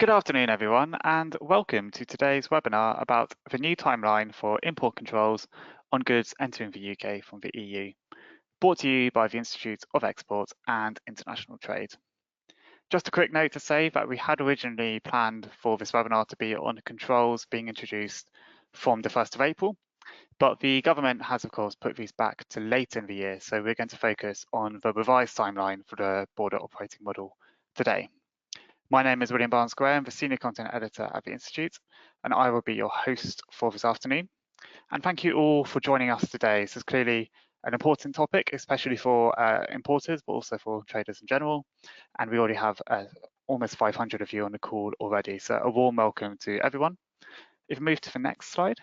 Good afternoon, everyone, and welcome to today's webinar about the new timeline for import controls on goods entering the UK from the EU, brought to you by the Institute of Export and International Trade. Just a quick note to say that we had originally planned for this webinar to be on controls being introduced from the 1st of April, but the government has, of course, put these back to late in the year, so we're going to focus on the revised timeline for the border operating model today. My name is William Barnes-Graham, the Senior Content Editor at the Institute, and I will be your host for this afternoon. And thank you all for joining us today. This is clearly an important topic, especially for importers, but also for traders in general. And we already have almost 500 of you on the call already, so a warm welcome to everyone. If we move to the next slide.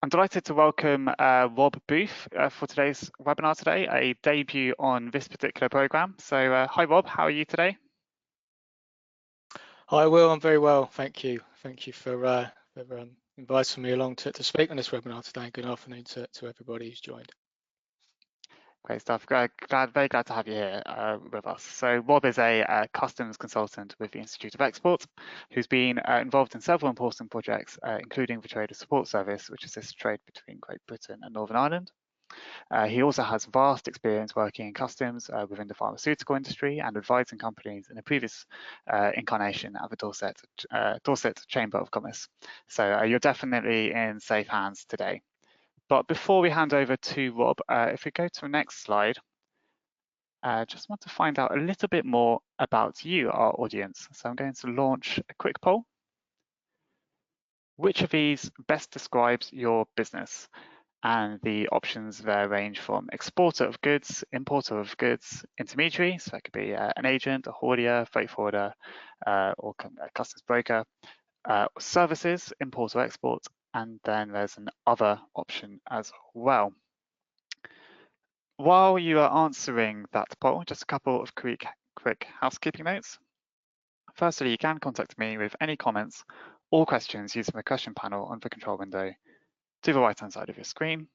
I'm delighted to welcome Rob Booth for today's webinar today, a debut on this particular programme. So hi Rob, how are you today? Hi Will, I'm very well, thank you. Thank you for inviting me along to speak on this webinar today. Good afternoon to everybody who's joined. Great stuff. Very glad to have you here with us. So Rob is a customs consultant with the Institute of Export, who's been involved in several important projects, including the Trader Support Service, which assists trade between Great Britain and Northern Ireland. He also has vast experience working in customs within the pharmaceutical industry and advising companies in a previous incarnation at the Dorset Chamber of Commerce. So you're definitely in safe hands today. But before we hand over to Rob, if we go to the next slide, just want to find out a little bit more about you, our audience. So I'm going to launch a quick poll. Which of these best describes your business? And the options there range from exporter of goods, importer of goods, intermediary, so that could be an agent, a haulier, freight forwarder, or a customs broker, services, import or export, and then there's an other option as well. While you are answering that poll, just a couple of quick housekeeping notes. Firstly, you can contact me with any comments or questions using the question panel on the control window to the right-hand side of your screen.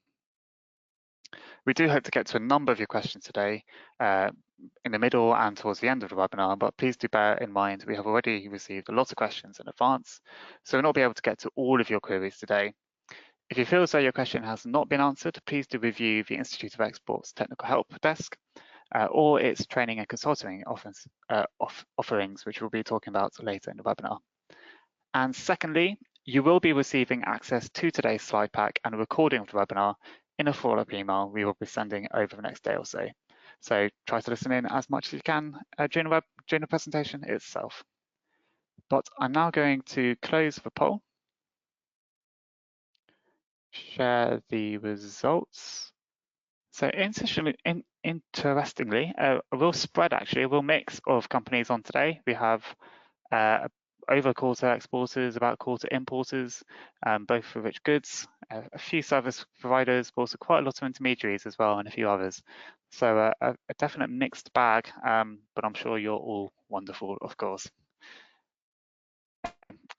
We do hope to get to a number of your questions today in the middle and towards the end of the webinar, but please do bear in mind we have already received a lot of questions in advance, so we'll not be able to get to all of your queries today. If you feel as though your question has not been answered, please do review the Institute of Export's technical help desk or its training and consulting offerings, which we'll be talking about later in the webinar. And secondly, you will be receiving access to today's slide pack and a recording of the webinar in a follow-up email we will be sending over the next day or so. So try to listen in as much as you can during the presentation itself. But I'm now going to close the poll, share the results. So interestingly, a real spread actually, a real mix of companies on today. We have over a quarter exporters, about a quarter importers, both for rich goods, a few service providers, but also quite a lot of intermediaries as well, and a few others. So a definite mixed bag, but I'm sure you're all wonderful, of course.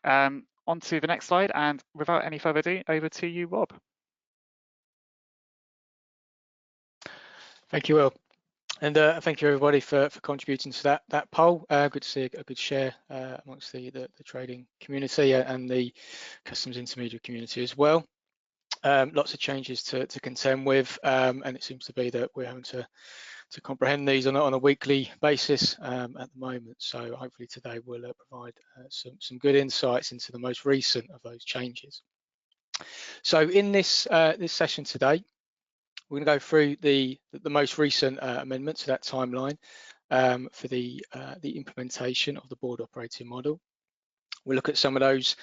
On to the next slide, and without any further ado, over to you, Rob. Thank you, Will. And thank you everybody for contributing to that poll. Good to see a good share amongst the trading community and the customs intermediary community as well. Lots of changes to contend with, and it seems to be that we're having to comprehend these on a weekly basis at the moment. So hopefully today will provide some good insights into the most recent of those changes. So in this session today, we're going to go through the most recent amendments to that timeline for the implementation of the board operating model. We'll look at some of those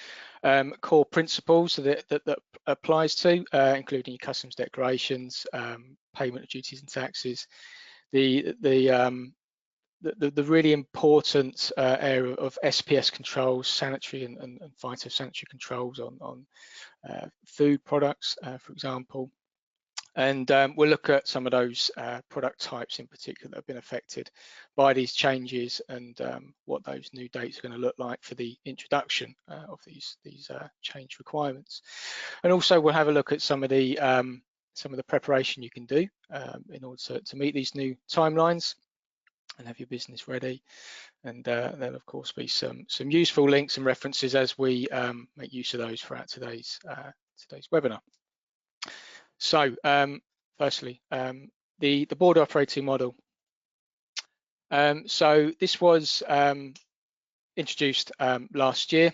core principles that applies to, including your customs declarations, payment of duties and taxes, the really important area of SPS controls, sanitary and phytosanitary controls on food products, for example. And we'll look at some of those product types in particular that have been affected by these changes and what those new dates are going to look like for the introduction of these change requirements. And also we'll have a look at some of the preparation you can do in order to meet these new timelines. and have your business ready. And there'll of course be some useful links and references as we make use of those throughout today's webinar. So firstly, the board operating model. So this was introduced last year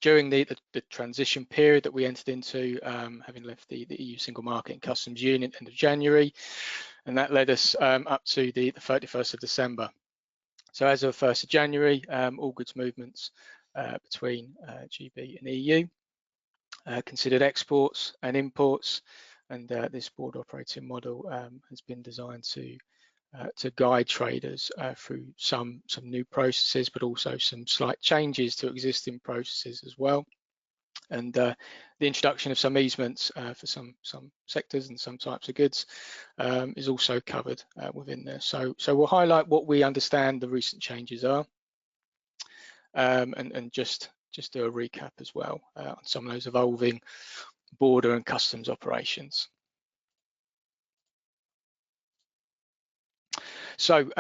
during the transition period that we entered into, having left the EU Single Market and Customs Union end of January, and that led us up to the 31st of December. So as of 1st of January, all goods movements between GB and EU considered exports and imports, and this board operating model has been designed to guide traders through some new processes, but also some slight changes to existing processes as well. And the introduction of some easements for some sectors and some types of goods is also covered within there. So we'll highlight what we understand the recent changes are, and just do a recap as well on some of those evolving border and customs operations. So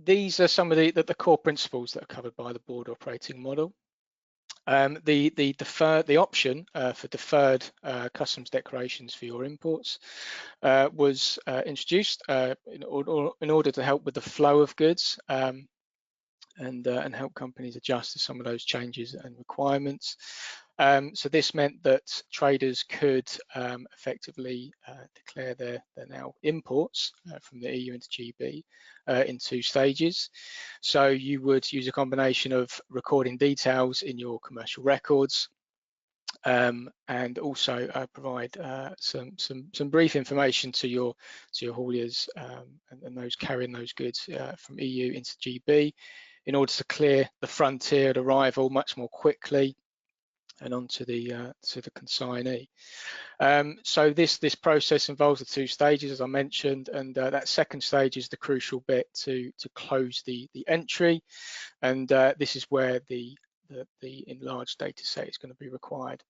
these are some of the core principles that are covered by the board operating model. The option for deferred customs declarations for your imports was introduced in order to help with the flow of goods and help companies adjust to some of those changes and requirements. So this meant that traders could effectively declare their now imports from the EU into GB in 2 stages. So you would use a combination of recording details in your commercial records, and also provide some brief information to your hauliers and those carrying those goods from EU into GB, in order to clear the frontier at arrival much more quickly and onto the consignee. So this process involves the 2 stages, as I mentioned, and that second stage is the crucial bit to close the entry, and this is where the enlarged data set is going to be required.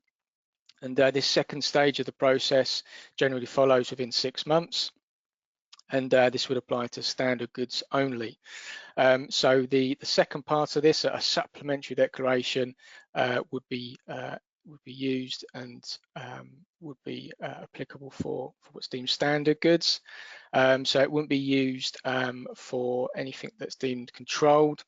And this second stage of the process generally follows within 6 months, and this would apply to standard goods only. So the second part of this, a supplementary declaration, would be used and would be applicable for what's deemed standard goods. So it wouldn't be used for anything that's deemed controlled.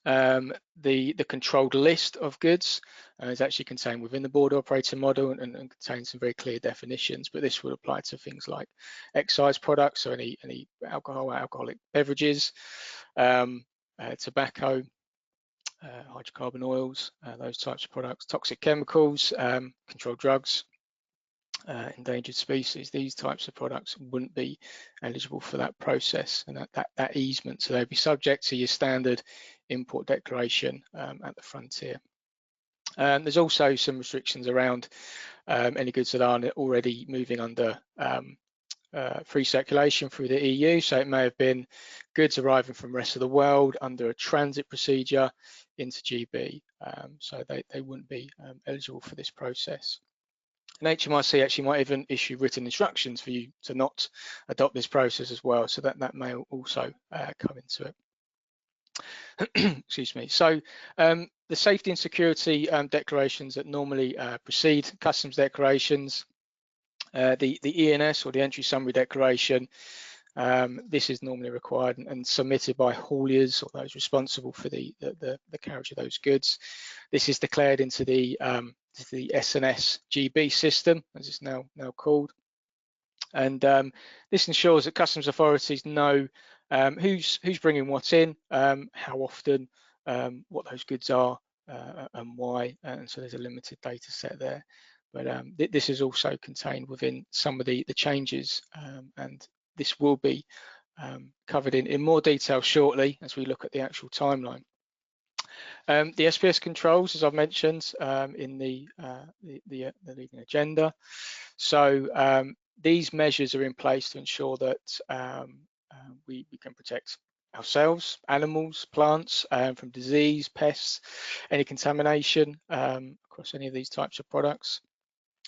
The controlled list of goods is actually contained within the board operating model and contains some very clear definitions, but this would apply to things like excise products, so any alcohol, alcoholic beverages, tobacco, hydrocarbon oils, those types of products, toxic chemicals, controlled drugs, endangered species. These types of products wouldn't be eligible for that process and that easement, so they'd be subject to your standard import declaration at the frontier. There's also some restrictions around any goods that aren't already moving under free circulation through the EU. So it may have been goods arriving from the rest of the world under a transit procedure into GB. So they wouldn't be eligible for this process. And HMRC actually might even issue written instructions for you to not adopt this process as well. So that may also come into it. Excuse me. So the safety and security declarations that normally precede customs declarations, the ENS, or the entry summary declaration, this is normally required and submitted by hauliers or those responsible for the carriage of those goods. This is declared into the SNS GB system, as it's now called, and this ensures that customs authorities know who's bringing what in, how often, what those goods are, and why, and so there's a limited data set there. But this is also contained within some of the changes, and this will be covered in more detail shortly as we look at the actual timeline. The SPS controls, as I've mentioned, in the leading agenda. So these measures are in place to ensure that we can protect ourselves, animals, plants from disease, pests, any contamination across any of these types of products.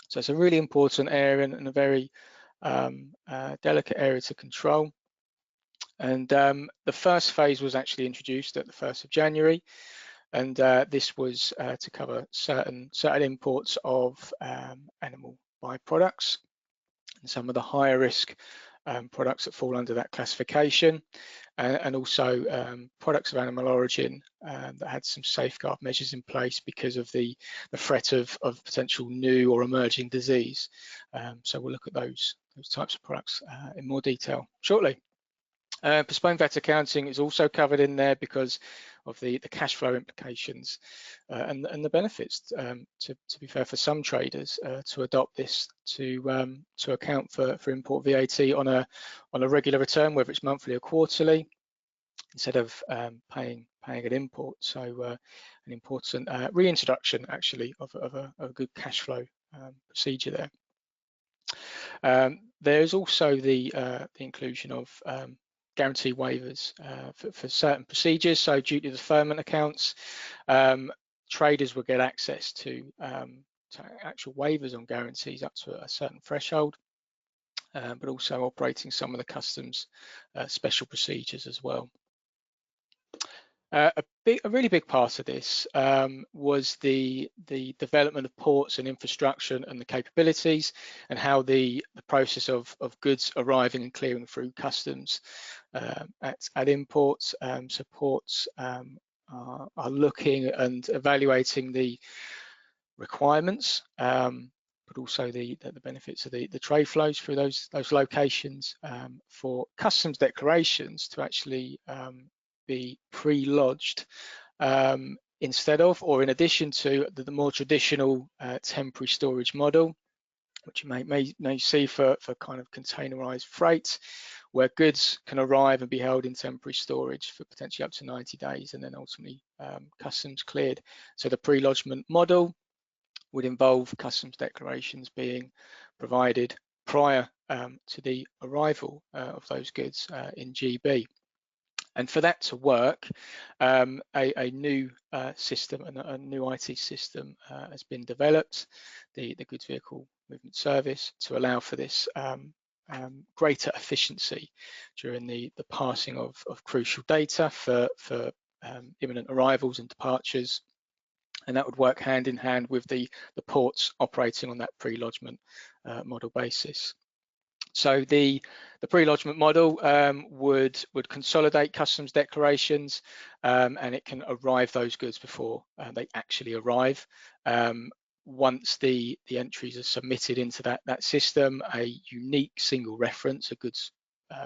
So it's a really important area and a very delicate area to control. And the first phase was actually introduced at the 1st of January, and this was to cover certain imports of animal byproducts and some of the higher risk products that fall under that classification, and also products of animal origin that had some safeguard measures in place because of the threat of potential new or emerging disease. So we'll look at those types of products in more detail shortly. Postponed VAT accounting is also covered in there because of the cash flow implications and the benefits, to be fair, for some traders to adopt this to account for import VAT on a regular return, whether it's monthly or quarterly, instead of paying at import. So an important reintroduction actually of a good cash flow procedure there. There's also the inclusion of guarantee waivers for certain procedures. So due to deferment accounts, traders will get access to actual waivers on guarantees up to a certain threshold, but also operating some of the customs special procedures as well. A really big part of this was the development of ports and infrastructure and the capabilities, and how the process of goods arriving and clearing through customs at imports. So ports are looking and evaluating the requirements, but also the benefits of the trade flows through those locations, for customs declarations to actually be pre-lodged instead of, or in addition to, the more traditional temporary storage model, which you may see for kind of containerized freight, where goods can arrive and be held in temporary storage for potentially up to 90 days and then ultimately customs cleared. So the pre-lodgement model would involve customs declarations being provided prior to the arrival of those goods in GB. And for that to work, a new system and a new IT system has been developed, the Goods Vehicle Movement Service, to allow for this greater efficiency during the passing of crucial data for imminent arrivals and departures. And that would work hand in hand with the ports operating on that pre-lodgement model basis. So the pre-lodgement model would consolidate customs declarations, and it can arrive those goods before they actually arrive. Once the entries are submitted into that system, a unique single reference, a goods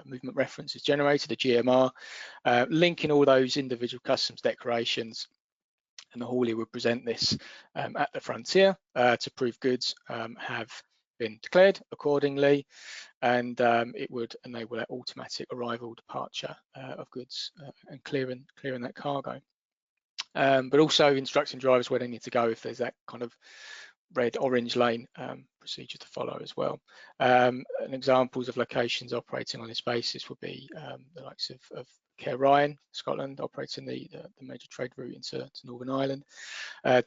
movement reference, is generated, a GMR, linking all those individual customs declarations. And the haulier would present this at the frontier to prove goods have been declared accordingly, and it would enable that automatic arrival, departure of goods and clearing that cargo. But also instructing drivers where they need to go if there's that kind of red, orange lane procedure to follow as well. And examples of locations operating on this basis would be the likes of Care Ryan, Scotland, operating the major trade route into Northern Ireland,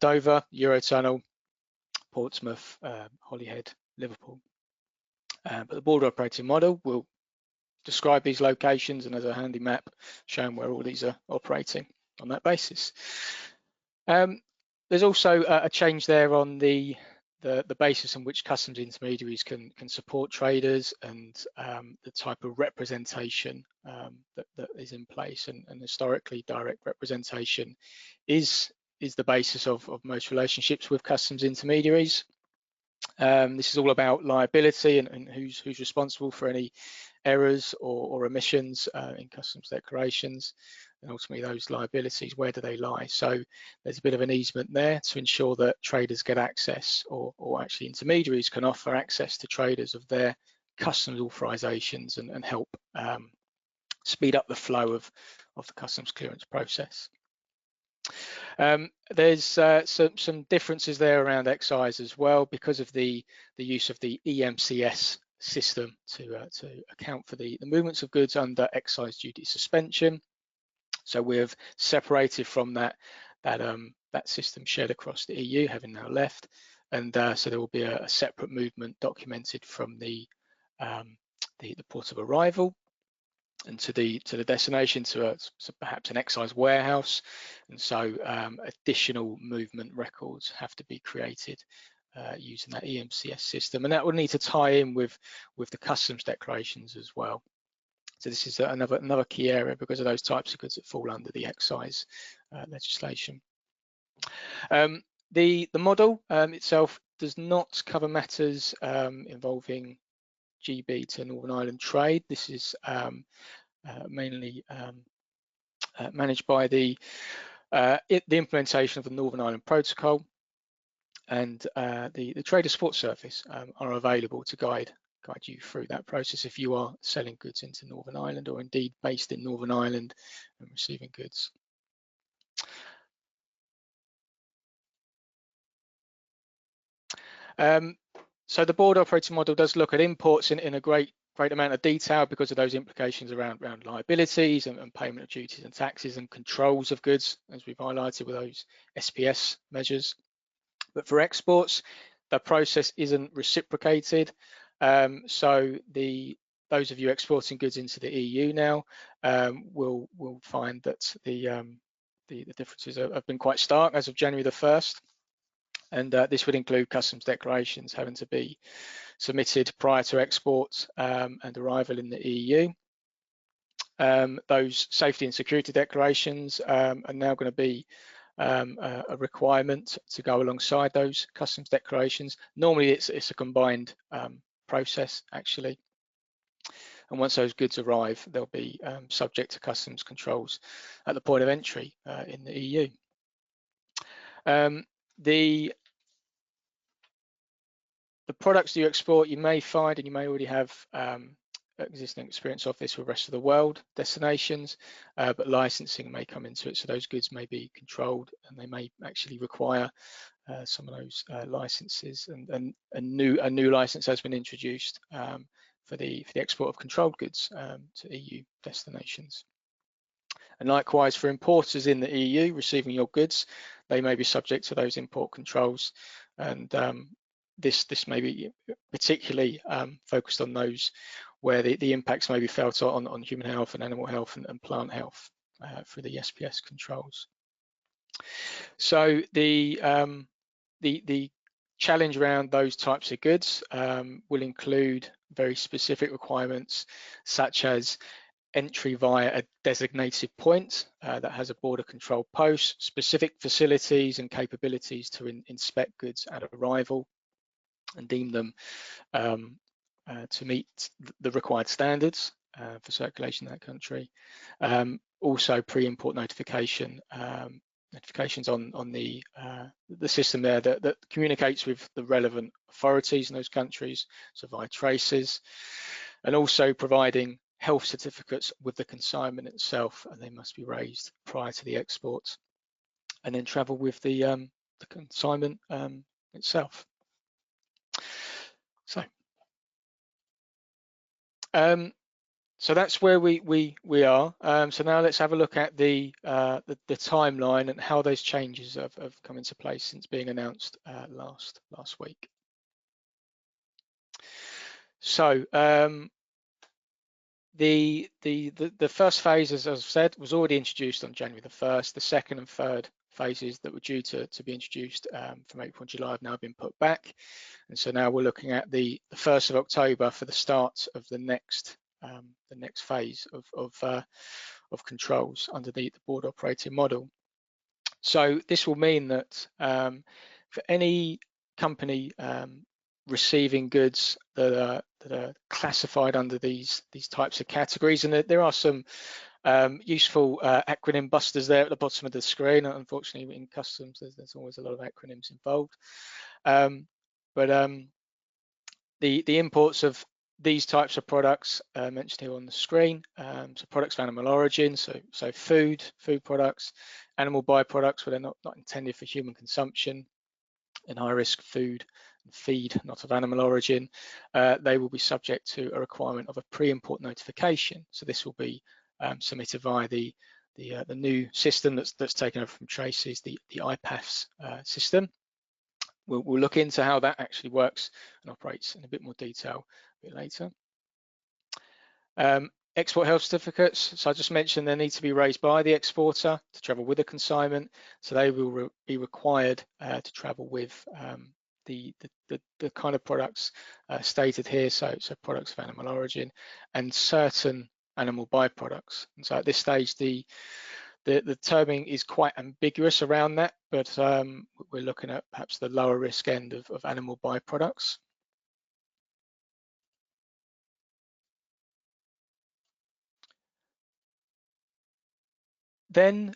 Dover, Eurotunnel, Portsmouth, Holyhead, Liverpool. But the border operating model will describe these locations, and as a handy map showing where all these are operating on that basis. There's also a change there on the basis on which customs intermediaries can support traders, and the type of representation that is in place. And historically, direct representation is the basis of most relationships with customs intermediaries. This is all about liability and who's responsible for any errors or omissions in customs declarations, and ultimately those liabilities, where do they lie? So there's a bit of an easement there to ensure that traders get access, or actually intermediaries can offer access to traders of their customs authorizations and help speed up the flow of the customs clearance process. There's some differences there around excise as well, because of the use of the EMCS system to account for the movements of goods under excise duty suspension. So we've separated from that system shared across the EU, having now left, and so there will be a separate movement documented from the port of arrival. and to the destination, to perhaps an excise warehouse, and so additional movement records have to be created using that EMCS system, and that will need to tie in with the customs declarations as well. So this is another key area because of those types of goods that fall under the excise legislation. The model itself does not cover matters involving GB to Northern Ireland trade. This is mainly managed by the implementation of the Northern Ireland Protocol, and the Trader Support Service are available to guide you through that process if you are selling goods into Northern Ireland, or indeed based in Northern Ireland and receiving goods. So the board operating model does look at imports in a great amount of detail because of those implications around liabilities and payment of duties and taxes and controls of goods, as we've highlighted with those SPS measures. But for exports, the process isn't reciprocated. So those of you exporting goods into the EU now will find that the differences have been quite stark as of January the 1st. And this would include customs declarations having to be submitted prior to export and arrival in the EU. Those safety and security declarations are now going to be a requirement to go alongside those customs declarations. Normally it's a combined process actually, and once those goods arrive they'll be subject to customs controls at the point of entry in the EU. The products you export, you may find, and you may already have existing experience of this with rest of the world destinations, but licensing may come into it. So those goods may be controlled, and they may actually require some of those licenses. And a new license has been introduced for the export of controlled goods to EU destinations. And likewise for importers in the EU receiving your goods, they may be subject to those import controls. And this may be particularly focused on those where the impacts may be felt on human health and animal health and plant health through the SPS controls. So the challenge around those types of goods will include very specific requirements, such as entry via a designated point that has a border control post, specific facilities and capabilities to inspect goods at arrival and deem them to meet the required standards for circulation in that country. Also pre-import notification, notifications on the system there that communicates with the relevant authorities in those countries, so via traces, and also providing health certificates with the consignment itself, and they must be raised prior to the export, and then travel with the consignment itself. So that's where we are. So now let's have a look at the timeline and how those changes have come into place since being announced last week. So the first phase, as I've said, was already introduced on January the 1st. The second and third phases that were due to be introduced from April and July have now been put back, and so now we're looking at the 1st of October for the start of the next phase of controls under the board operating model. So this will mean that for any company receiving goods that are classified under these types of categories, and there are some useful acronym busters there at the bottom of the screen. Unfortunately, in customs, there's always a lot of acronyms involved. The imports of these types of products mentioned here on the screen, so products of animal origin, so food products, animal byproducts where they're not intended for human consumption, and high-risk food and feed not of animal origin, they will be subject to a requirement of a pre-import notification. So this will be submitted via the new system that's taken over from Traces, the IPAFS system. We'll look into how that actually works and operates in a bit more detail a bit later. Export health certificates, so I just mentioned they need to be raised by the exporter to travel with a consignment, so they will be required to travel with the kind of products stated here, so products of animal origin and certain animal byproducts. And so at this stage, the terming is quite ambiguous around that, but we're looking at perhaps the lower risk end of animal byproducts. Then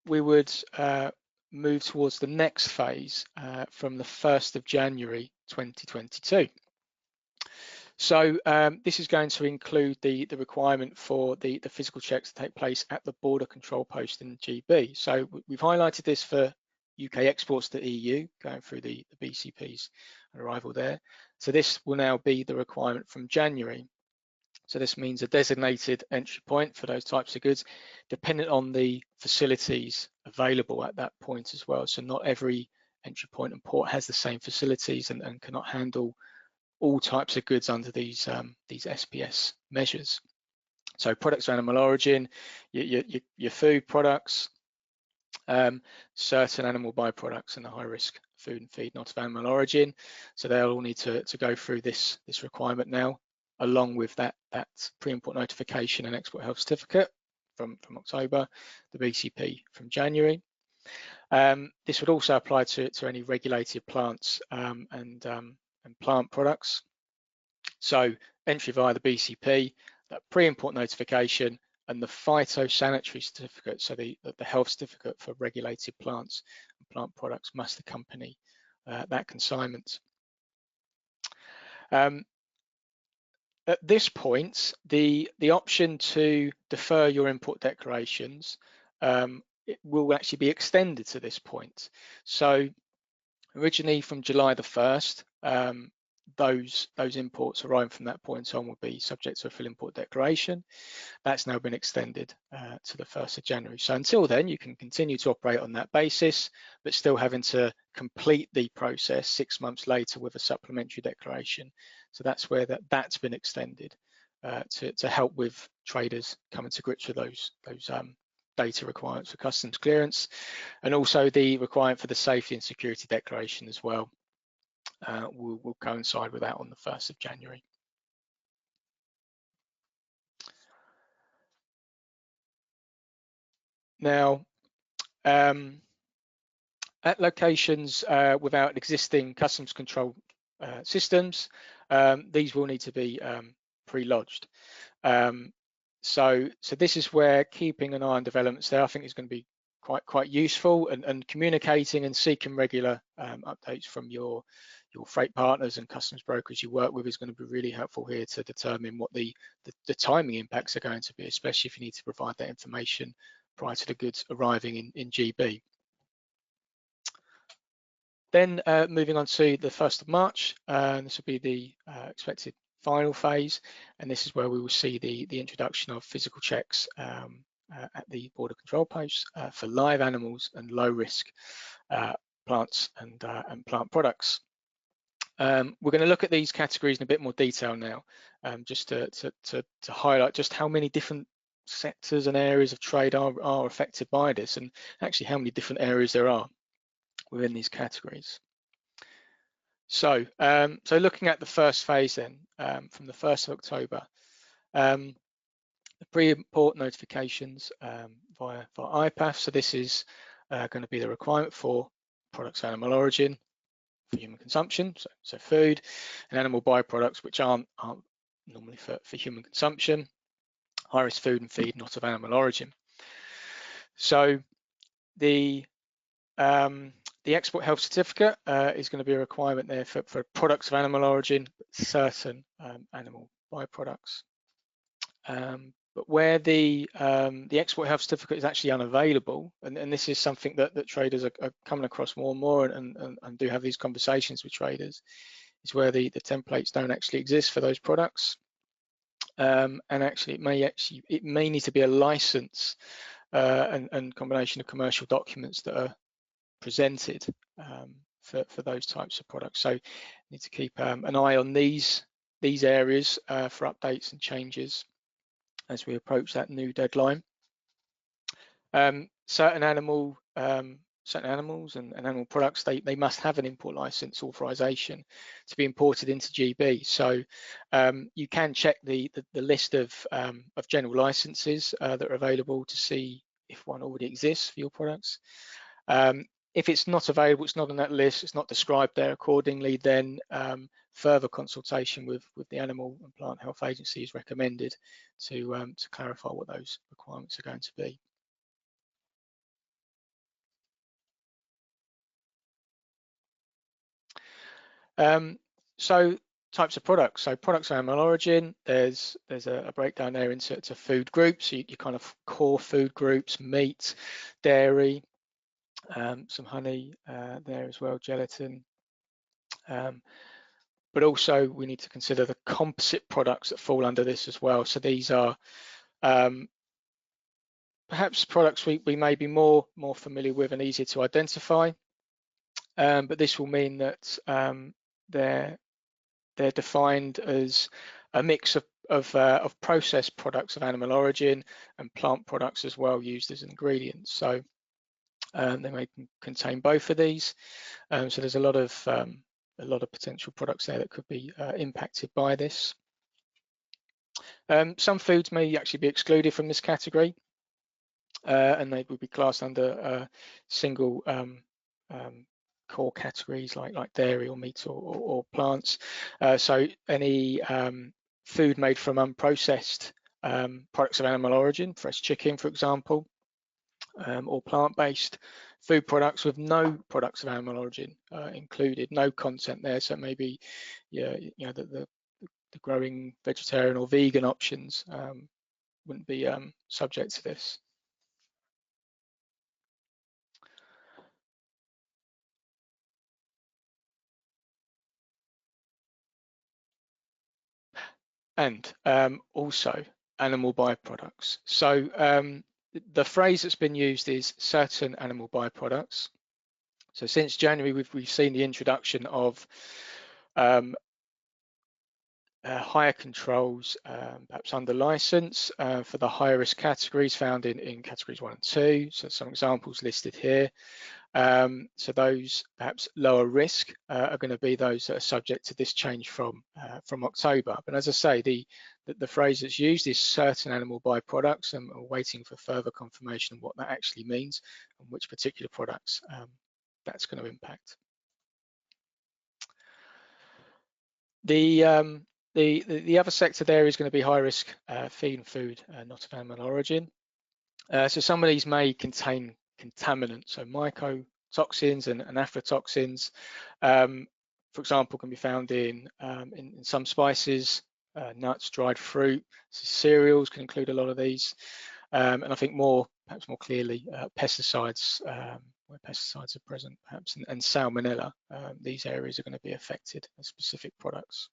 we would move towards the next phase from the 1st of January 2022. So this is going to include the requirement for the physical checks to take place at the border control post in GB. So we've highlighted this for UK exports to EU, going through the BCPs and arrival there. So this will now be the requirement from January. So this means a designated entry point for those types of goods, dependent on the facilities available at that point as well. So not every entry point and port has the same facilities and cannot handle all types of goods under these SPS measures. So products of animal origin, your food products, certain animal byproducts and the high risk food and feed not of animal origin. So they'll all need to go through this requirement now, along with that pre-import notification and export health certificate from October, the BCP from January. This would also apply to any regulated plants and plant products. So entry via the BCP, that pre-import notification, and the phytosanitary certificate, so the health certificate for regulated plants and plant products must accompany that consignment. At this point, the option to defer your import declarations it will actually be extended to this point. So originally from July the 1st, those imports arriving from that point on will be subject to a full import declaration. That's now been extended to the 1st of January. So until then, you can continue to operate on that basis, but still having to complete the process 6 months later with a supplementary declaration. So that's where that's been extended to help with traders coming to grips with those data requirements for customs clearance, and also the requirement for the safety and security declaration as well will coincide with that on the 1st of January. Now, at locations without existing customs control systems, these will need to be pre-lodged. So this is where keeping an eye on developments there, I think, is going to be quite useful, and communicating and seeking regular updates from your freight partners and customs brokers you work with is going to be really helpful here to determine what the timing impacts are going to be, especially if you need to provide that information prior to the goods arriving in GB. Then moving on to the 1st of March, this will be the expected final phase, and this is where we will see the introduction of physical checks at the border control posts for live animals and low risk plants and plant products. We're going to look at these categories in a bit more detail now, just to highlight just how many different sectors and areas of trade are affected by this, and actually how many different areas there are within these categories. So, looking at the first phase then, from the 1st of October, the pre-import notifications via IPAF. So this is going to be the requirement for products of animal origin for human consumption, so food and animal byproducts which aren't normally for human consumption, high-risk food and feed not of animal origin. So the export health certificate is going to be a requirement there for products of animal origin, certain animal byproducts. But where the export health certificate is actually unavailable, and this is something that traders are coming across more and more, and do have these conversations with traders, is where the templates don't actually exist for those products. And actually it may need to be a license and combination of commercial documents that are presented for those types of products. So you need to keep an eye on these areas for updates and changes. as we approach that new deadline. Certain animals and animal products, they must have an import license authorization to be imported into GB. So you can check the list of general licenses that are available to see if one already exists for your products. If it's not available, it's not on that list, it's not described there accordingly, then further consultation with the Animal and Plant Health Agency is recommended to clarify what those requirements are going to be. So types of products. So products of animal origin, there's a breakdown there into food groups. Your kind of core food groups: meat, dairy, some honey there as well, gelatin. But also we need to consider the composite products that fall under this as well. So these are perhaps products we may be more familiar with and easier to identify. But this will mean that they're defined as a mix of processed products of animal origin and plant products as well, used as ingredients. So they may contain both of these. So there's a lot of potential products there that could be impacted by this. Some foods may actually be excluded from this category, and they would be classed under single core categories like dairy or meat or plants. So any food made from unprocessed products of animal origin, fresh chicken, for example, or plant-based food products with no products of animal origin included, no content there. So maybe, the growing vegetarian or vegan options wouldn't be subject to this. And also animal byproducts. So the phrase that's been used is certain animal byproducts. So since January, we've seen the introduction of higher controls, perhaps under license, for the higher risk categories found in categories 1 and 2. So some examples listed here. So those perhaps lower risk are going to be those that are subject to this change from October. But as I say, the phrase that's used is certain animal byproducts, and we're waiting for further confirmation of what that actually means and which particular products that's going to impact. The other sector there is going to be high risk feed and food not of animal origin. So some of these may contain contaminants, so mycotoxins and aflatoxins, for example, can be found in some spices, nuts, dried fruit. So cereals can include a lot of these, and I think perhaps more clearly, pesticides, where pesticides are present, perhaps, and salmonella. These areas are going to be affected as specific products.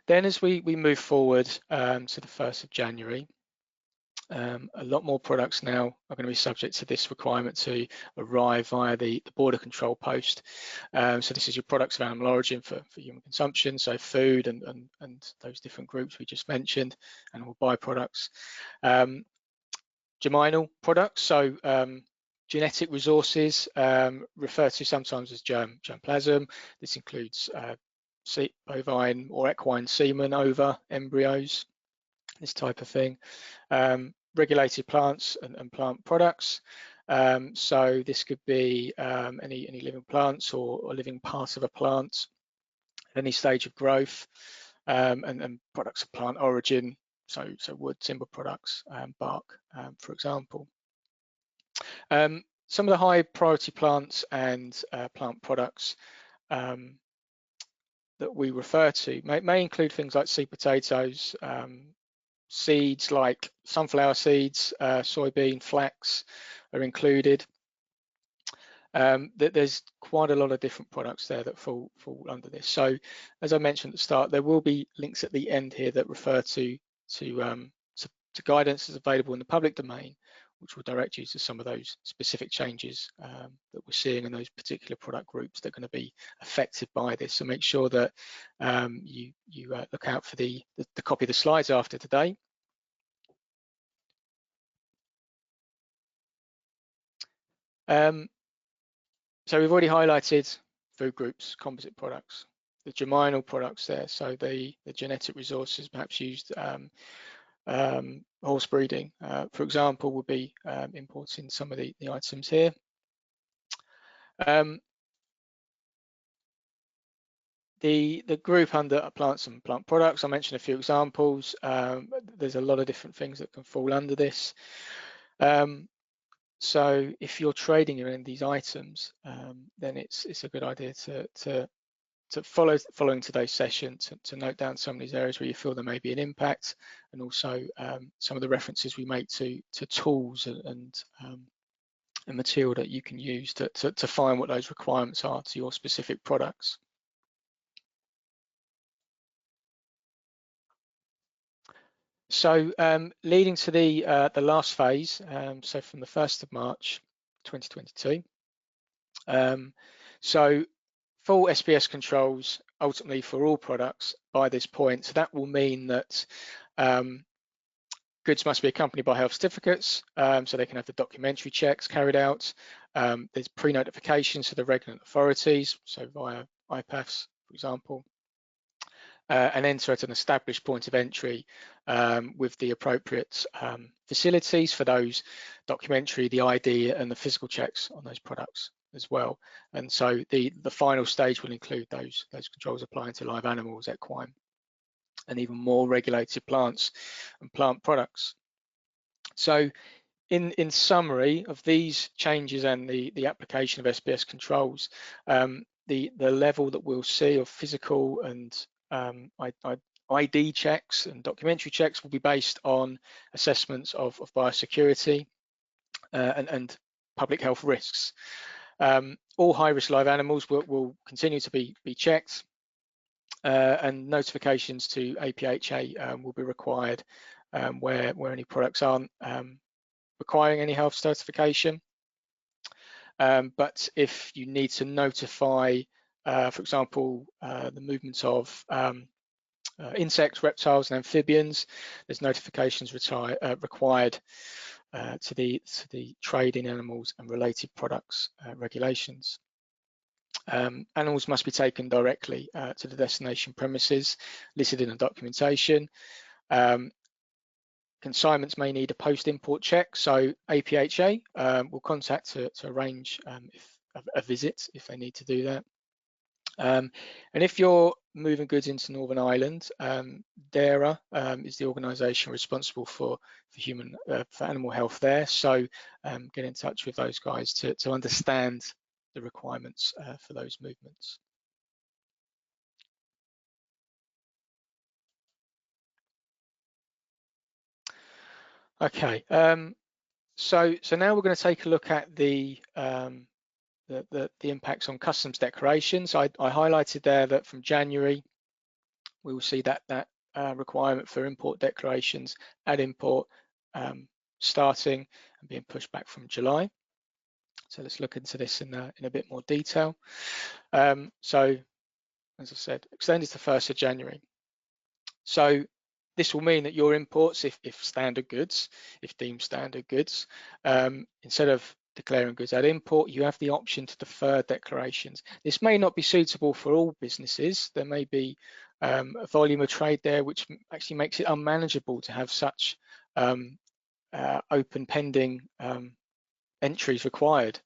Then as we move forward to the 1st of January, a lot more products now are going to be subject to this requirement to arrive via the border control post. So this is your products of animal origin for human consumption, so food and those different groups we just mentioned, animal byproducts. Germinal products, so genetic resources, referred to sometimes as germplasm. This includes bovine or equine semen, ova, embryos, this type of thing. Regulated plants and plant products. So this could be any living plants or living parts of a plant at any stage of growth, and products of plant origin, so wood, timber products, bark, for example. Some of the high priority plants and plant products that we refer to may include things like sweet potatoes, seeds like sunflower seeds, soybean, flax are included. There's quite a lot of different products there that fall under this. So as I mentioned at the start, there will be links at the end here that refer to guidance that's available in the public domain, which will direct you to some of those specific changes that we're seeing in those particular product groups that are going to be affected by this. So make sure that you look out for the copy of the slides after today. So we've already highlighted food groups, composite products, the germinal products there, so the genetic resources perhaps used horse breeding, for example, would be importing some of the items here. The group under plants and plant products, I mentioned a few examples. There's a lot of different things that can fall under this. So if you're trading in these items, then it's a good idea to following today's session to note down some of these areas where you feel there may be an impact, and also some of the references we make to tools and material that you can use to find what those requirements are to your specific products. So leading to the last phase, so from the 1st of March 2022, so full SPS controls ultimately for all products by this point. So that will mean that goods must be accompanied by health certificates, so they can have the documentary checks carried out. There's pre-notifications to the regulatory authorities, so via IPAFs, for example, and enter at an established point of entry with the appropriate facilities for those documentary, the ID, and the physical checks on those products as well. And so the final stage will include those controls applying to live animals, equine, and even more regulated plants and plant products. So in summary of these changes and the application of SPS controls, the level that we'll see of physical and ID checks and documentary checks will be based on assessments of biosecurity and public health risks. All high-risk live animals will continue to be checked, and notifications to APHA will be required where any products aren't requiring any health certification. But if you need to notify, for example, the movements of insects, reptiles, and amphibians, there's notifications required to the trade in animals and related products regulations. Animals must be taken directly to the destination premises listed in the documentation. Consignments may need a post-import check, so APHA will contact to arrange a visit if they need to do that. And if you're moving goods into Northern Ireland, DERA is the organisation responsible for animal health there. So get in touch with those guys to understand the requirements for those movements. Okay, so now we're going to take a look at the impacts on customs declarations. I highlighted there that from January we will see that requirement for import declarations at import starting and being pushed back from July. So let's look into this in a bit more detail. So as I said, extended to 1st of January. So this will mean that your imports, if standard goods, if deemed standard goods, instead of declaring goods at import, you have the option to defer declarations. This may not be suitable for all businesses. There may be a volume of trade there which actually makes it unmanageable to have such open pending entries required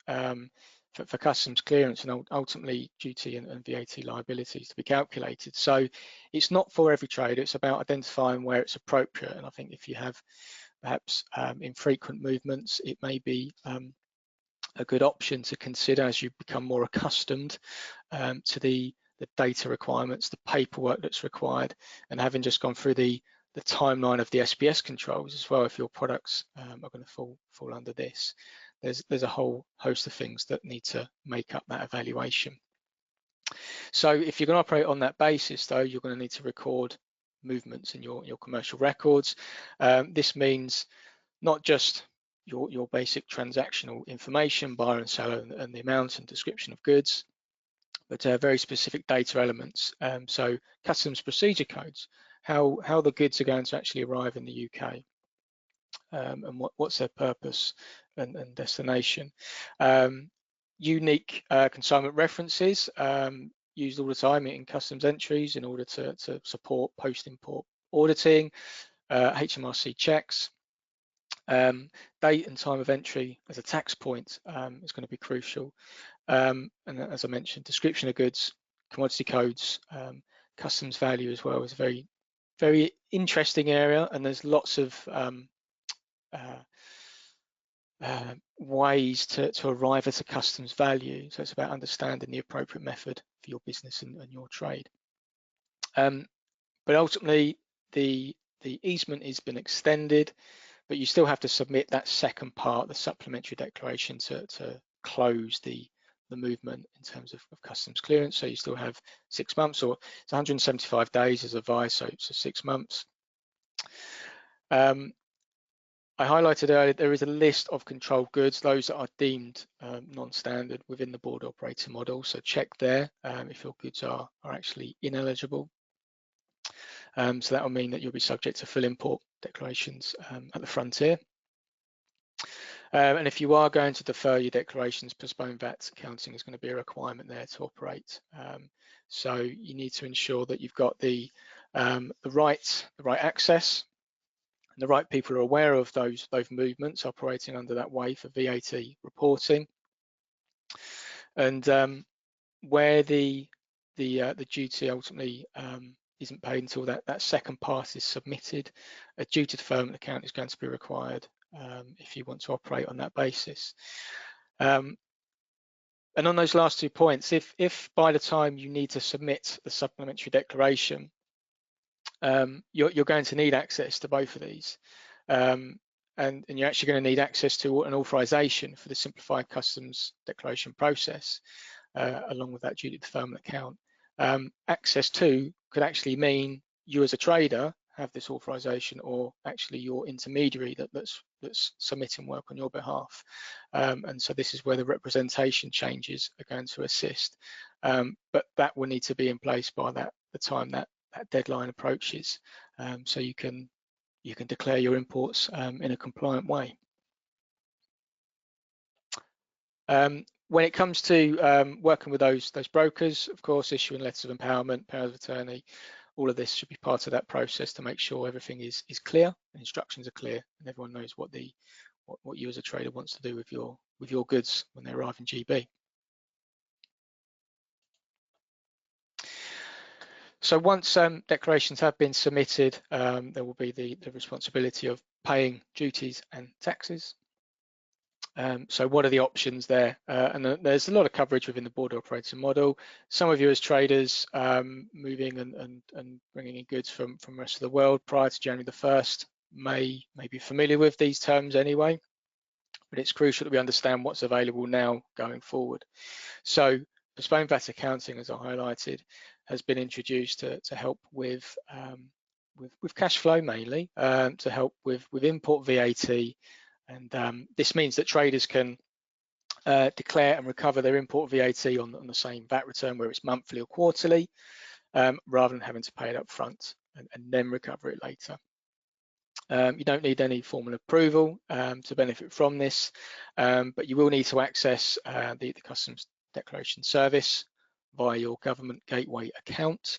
for customs clearance and ultimately duty and VAT liabilities to be calculated. So it's not for every trade, it's about identifying where it's appropriate. And I think if you have perhaps infrequent movements, it may be a good option to consider as you become more accustomed to the data requirements, the paperwork that's required, and having just gone through the timeline of the SPS controls as well. If your products are going to fall under this, there's a whole host of things that need to make up that evaluation. So if you're going to operate on that basis, though, you're going to need to record movements in your commercial records. This means not just your basic transactional information, buyer and seller, and the amount and description of goods, but very specific data elements. So customs procedure codes, how the goods are going to actually arrive in the UK, and what's their purpose and destination. Unique consignment references used all the time in customs entries in order to support post-import auditing, HMRC checks. Date and time of entry as a tax point is going to be crucial. And as I mentioned, description of goods, commodity codes, customs value as well is a very, very interesting area, and there's lots of ways to arrive at a customs value. So it's about understanding the appropriate method for your business and your trade. But ultimately, the easement has been extended, but you still have to submit that second part, the supplementary declaration, to close the movement in terms of customs clearance. So you still have 6 months, or it's 175 days as advised, so 6 months. I highlighted earlier, there is a list of controlled goods, those that are deemed non-standard within the border operator model. So check there if your goods are actually ineligible. So that will mean that you'll be subject to full import declarations at the frontier. And if you are going to defer your declarations, postponed VAT accounting is going to be a requirement there to operate. So you need to ensure that you've got the right access, and the right people are aware of those movements operating under that way for VAT reporting. And where the duty ultimately isn't paid until that second part is submitted, a duty deferment account is going to be required if you want to operate on that basis. And on those last 2 points, if by the time you need to submit the supplementary declaration, you're going to need access to both of these, and you're actually going to need access to an authorization for the simplified customs declaration process, along with that duty deferment account. Access to could actually mean you as a trader have this authorization, or actually your intermediary that's submitting work on your behalf. And so this is where the representation changes are going to assist. But that will need to be in place by the time that deadline approaches, so you can declare your imports in a compliant way. When it comes to working with those brokers, of course, issuing letters of empowerment, powers of attorney, all of this should be part of that process to make sure everything is clear, and instructions are clear, and everyone knows what you as a trader wants to do with your goods when they arrive in GB. So once declarations have been submitted, there will be the responsibility of paying duties and taxes. So what are the options there? And there's a lot of coverage within the border operator model. Some of you as traders moving and bringing in goods from the rest of the world prior to January the 1st may be familiar with these terms anyway, but it's crucial that we understand what's available now going forward. So postponed VAT accounting, as I highlighted, has been introduced to help with cash flow mainly, to help with import VAT. And this means that traders can declare and recover their import VAT on the same VAT return, where it's monthly or quarterly, rather than having to pay it up front and then recover it later. You don't need any formal approval to benefit from this, but you will need to access the Customs Declaration Service via your government gateway account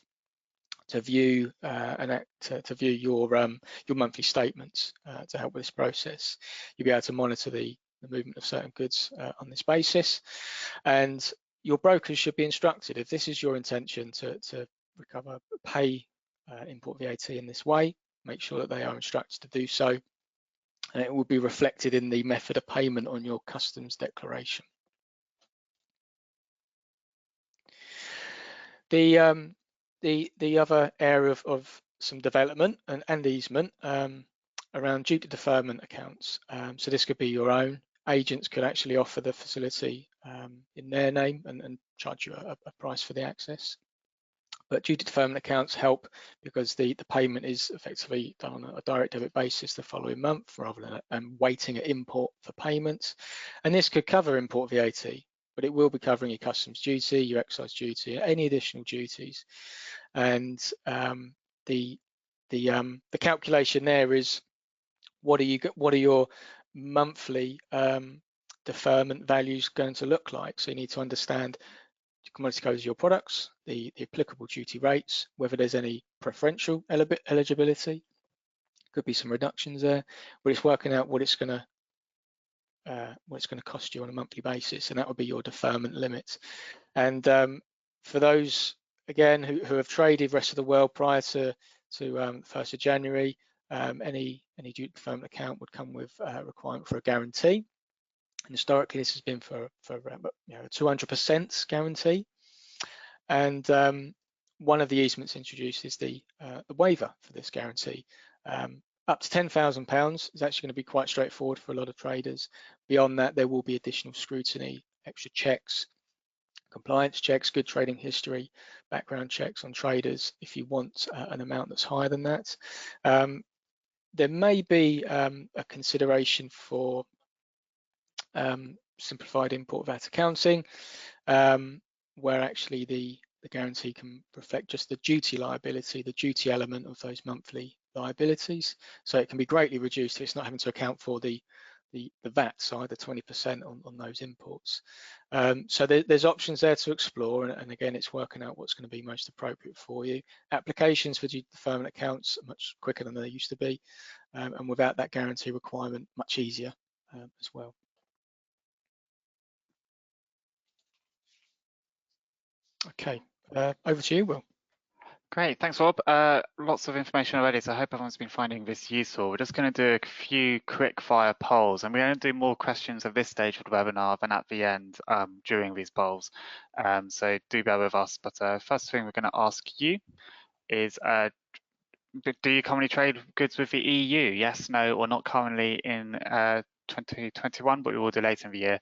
to view your monthly statements to help with this process. You'll be able to monitor the movement of certain goods on this basis, and your brokers should be instructed, if this is your intention to pay import VAT in this way, make sure that they are instructed to do so, and it will be reflected in the method of payment on your customs declaration. The other area of some development and easement around duty deferment accounts. So this could be your own. Agents could actually offer the facility in their name and charge you a price for the access. But duty deferment accounts help because the payment is effectively done on a direct debit basis the following month rather than waiting at import for payments. And this could cover import VAT, but it will be covering your customs duty, your excise duty, any additional duties. And the calculation there is what are your monthly deferment values going to look like? So you need to understand commodity codes of your products, the applicable duty rates, whether there's any preferential eligibility, could be some reductions there, but it's working out what it's going to cost you on a monthly basis, and that would be your deferment limit. And for those again who have traded rest of the world prior to 1st of January, any duty deferment account would come with a requirement for a guarantee. And historically, this has been for a 200% guarantee. And one of the easements introduced is the waiver for this guarantee. Up to £10,000 is actually going to be quite straightforward for a lot of traders. Beyond that, there will be additional scrutiny, extra checks, compliance checks, good trading history, background checks on traders if you want an amount that's higher than that. There may be a consideration for simplified import VAT accounting, where actually the guarantee can reflect just the duty liability, the duty element of those monthly liabilities. So it can be greatly reduced if it's not having to account for the VAT side, the 20% on those imports. So there's options there to explore, and again, it's working out what's going to be most appropriate for you. Applications for duty deferment accounts are much quicker than they used to be, and without that guarantee requirement, much easier as well. Okay, over to you, Will. Great, thanks Rob. Lots of information already, so I hope everyone's been finding this useful. We're just going to do a few quick fire polls, and we're going to do more questions at this stage of the webinar than at the end during these polls. So do bear with us. But first thing we're going to ask you is, do you currently trade goods with the EU? Yes, no, or not currently in 2021, but we will do later in the year.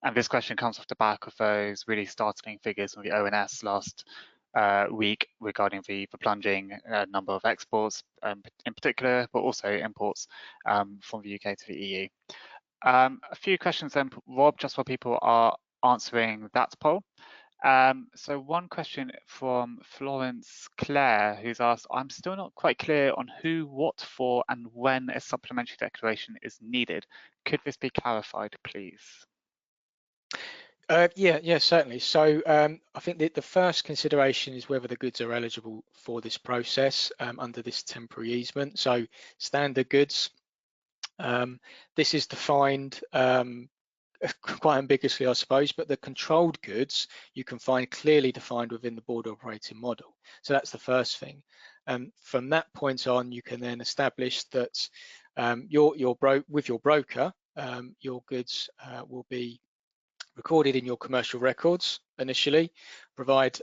And this question comes off the back of those really startling figures on the ONS last week regarding the plunging number of exports in particular, but also imports from the UK to the EU. A few questions then, Rob, just while people are answering that poll. So one question from Florence Clare, who's asked, I'm still not quite clear on who, what for, and when a supplementary declaration is needed. Could this be clarified, please? Yeah, certainly. So I think the first consideration is whether the goods are eligible for this process under this temporary easement. So standard goods, this is defined quite ambiguously, I suppose, but the controlled goods you can find clearly defined within the board operating model. So that's the first thing. From that point on, you can then establish that with your broker, your goods will be recorded in your commercial records initially, provide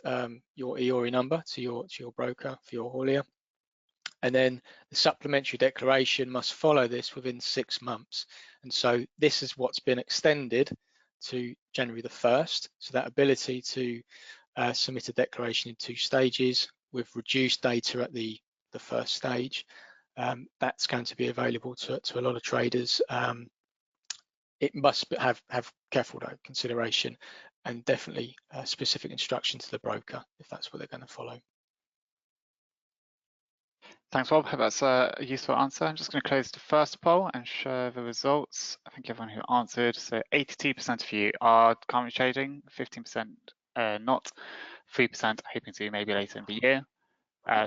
your IOE number to your broker for your haulier, and then the supplementary declaration must follow this within 6 months. And so this is what's been extended to January the 1st. So that ability to submit a declaration in 2 stages with reduced data at the first stage, that's going to be available to a lot of traders. It must have careful though consideration and definitely specific instruction to the broker if that's what they're going to follow. Thanks, Rob. Hope that's a useful answer. I'm just going to close the first poll and show the results. I think everyone who answered, so 82% of you are currently trading, 15% not, 3% hoping to maybe later in the year.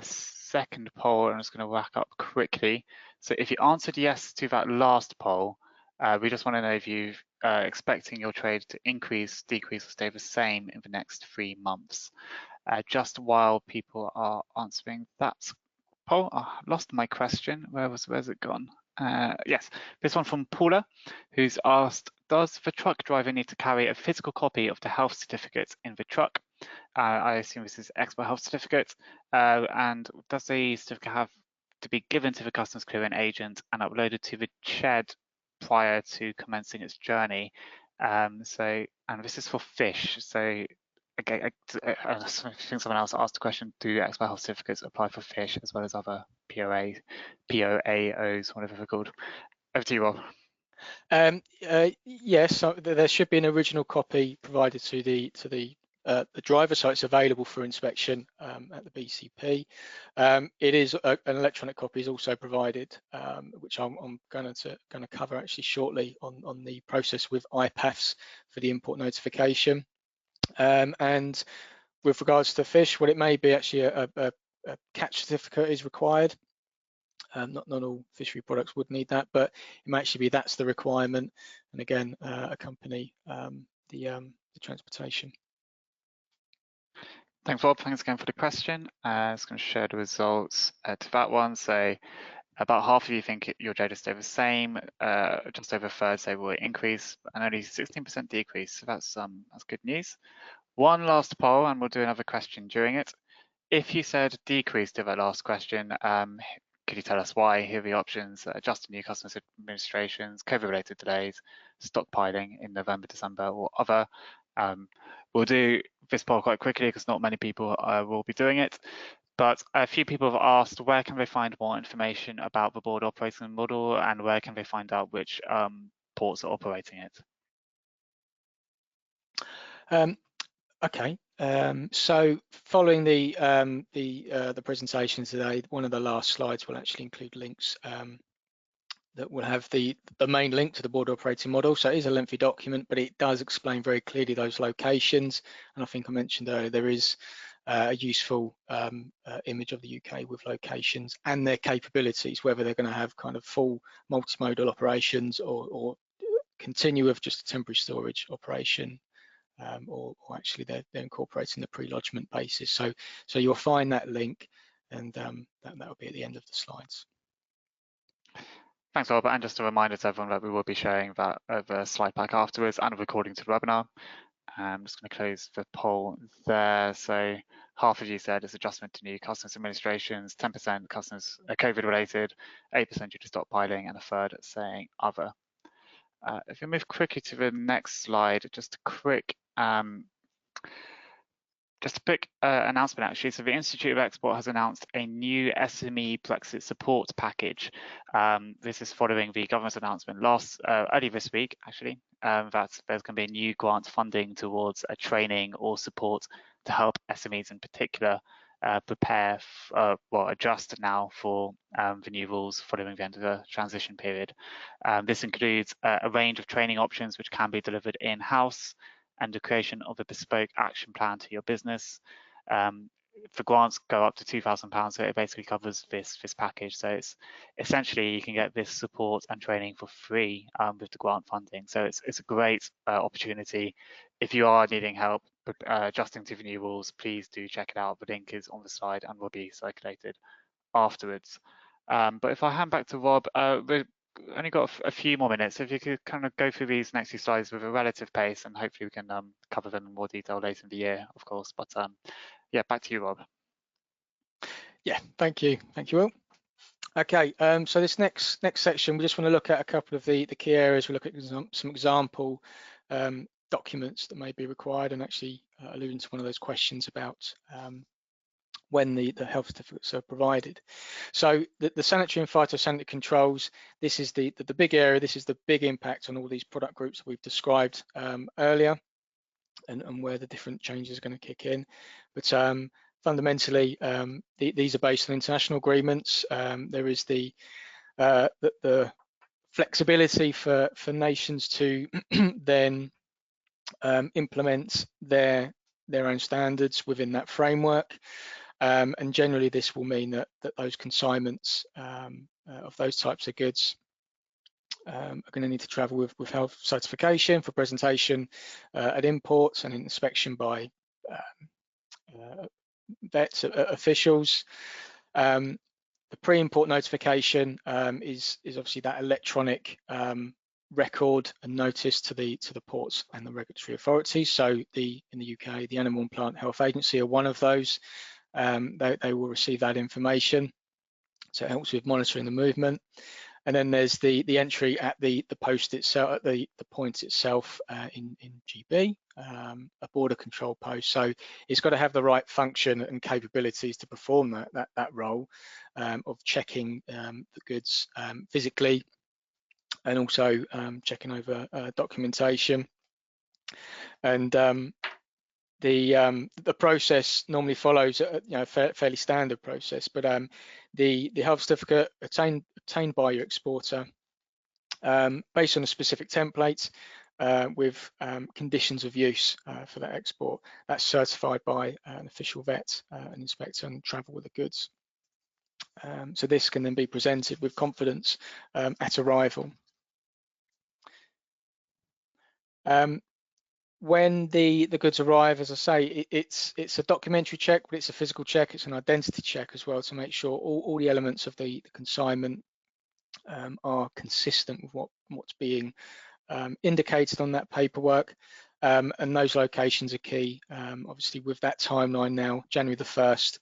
Second poll, I'm just going to whack up quickly. So if you answered yes to that last poll, we just want to know if you're expecting your trade to increase, decrease, or stay the same in the next 3 months. Just while people are answering that poll, I lost my question. Where's it gone? Yes, this one from Paula, who's asked, does the truck driver need to carry a physical copy of the health certificate in the truck? I assume this is expert health certificate. And does the certificate have to be given to the customs clearing agent and uploaded to the shed prior to commencing its journey? And this is for fish. So Okay, I think someone else asked a question, do expert health certificates apply for fish as well as other POAOs, whatever they're called? Over to you, Rob. Yes, so there should be an original copy provided to the driver, so it's available for inspection at the BCP. It is an electronic copy is also provided, which I'm going to cover actually shortly on the process with IPAFs for the import notification. And with regards to fish, well, it may be actually a catch certificate is required. Not all fishery products would need that, but it might actually be that's the requirement, and again accompany the transportation. Thanks, Rob. Thanks again for the question. It's going to share the results to that one. So about half of you think your data stay the same, just over a third say will increase, and only 16% decrease. So that's good news. One last poll, and we'll do another question during it. If you said decrease to that last question, could you tell us why? Here are the options: adjusting new customs administrations, COVID-related delays, stockpiling in November, December, or other. We'll do this poll quite quickly because not many people will be doing it. But a few people have asked, where can they find more information about the board operating model, and where can they find out which ports are operating it? Okay, so following the presentation today, one of the last slides will actually include links that will have the main link to the border operating model. So it is a lengthy document, but it does explain very clearly those locations. And I think I mentioned earlier, there is a useful image of the UK with locations and their capabilities, whether they're going to have kind of full multimodal operations or continue with just a temporary storage operation, or actually they're incorporating the pre-lodgement basis. So you'll find that link, and that will be at the end of the slides. Thanks, Robert. And just a reminder to everyone that we will be sharing that the slide pack afterwards and a recording to the webinar. I'm just going to close the poll there. So half of you said it's adjustment to new customs administrations, 10% customs COVID related, 8% due to stockpiling, and a third saying other. If we move quickly to the next slide, just a quick announcement actually. So the Institute of Export has announced a new SME Brexit support package. This is following the government's announcement early this week actually, that there's going to be a new grant funding towards a training or support to help SMEs in particular prepare, adjust now for the new rules following the end of the transition period. This includes a range of training options which can be delivered in-house, and the creation of a bespoke action plan to your business. The grants go up to £2,000, so it basically covers this package. So it's essentially you can get this support and training for free with the grant funding. So it's a great opportunity. If you are needing help adjusting to the new rules, please do check it out. The link is on the slide and will be circulated afterwards. But if I hand back to Rob, we've only got a few more minutes. If you could kind of go through these next few slides with a relative pace, and hopefully we can cover them in more detail later in the year, of course. But yeah, back to you, Rob. Yeah, thank you, Will. Okay, so this next section, we just want to look at a couple of the key areas. We'll look at some example documents that may be required, and actually alluding to one of those questions about when the health certificates are provided. So the sanitary and phytosanitary controls, this is the big area, this is the big impact on all these product groups that we've described earlier, and where the different changes are going to kick in. But fundamentally, these are based on international agreements. There is the flexibility for nations to then implement their own standards within that framework. And generally, this will mean that those consignments of those types of goods are going to need to travel with health certification for presentation at imports and inspection by vets officials. The pre-import notification is obviously that electronic record and notice to the ports and the regulatory authorities. So in the UK, the Animal and Plant Health Agency are one of those. They will receive that information, so it helps with monitoring the movement. And then there's the entry at the post itself, at the point itself in GB, a border control post. So it's got to have the right function and capabilities to perform that role of checking the goods physically, and also checking over documentation. And the process normally follows a fairly standard process, but the health certificate obtained by your exporter based on a specific template with conditions of use for that export, that's certified by an official vet and inspector and travel with the goods. So this can then be presented with confidence at arrival. When the goods arrive, as I say, it's a documentary check, but it's a physical check. It's an identity check as well to make sure all the elements of the consignment are consistent with what's being indicated on that paperwork. And those locations are key, obviously with that timeline now, January the 1st,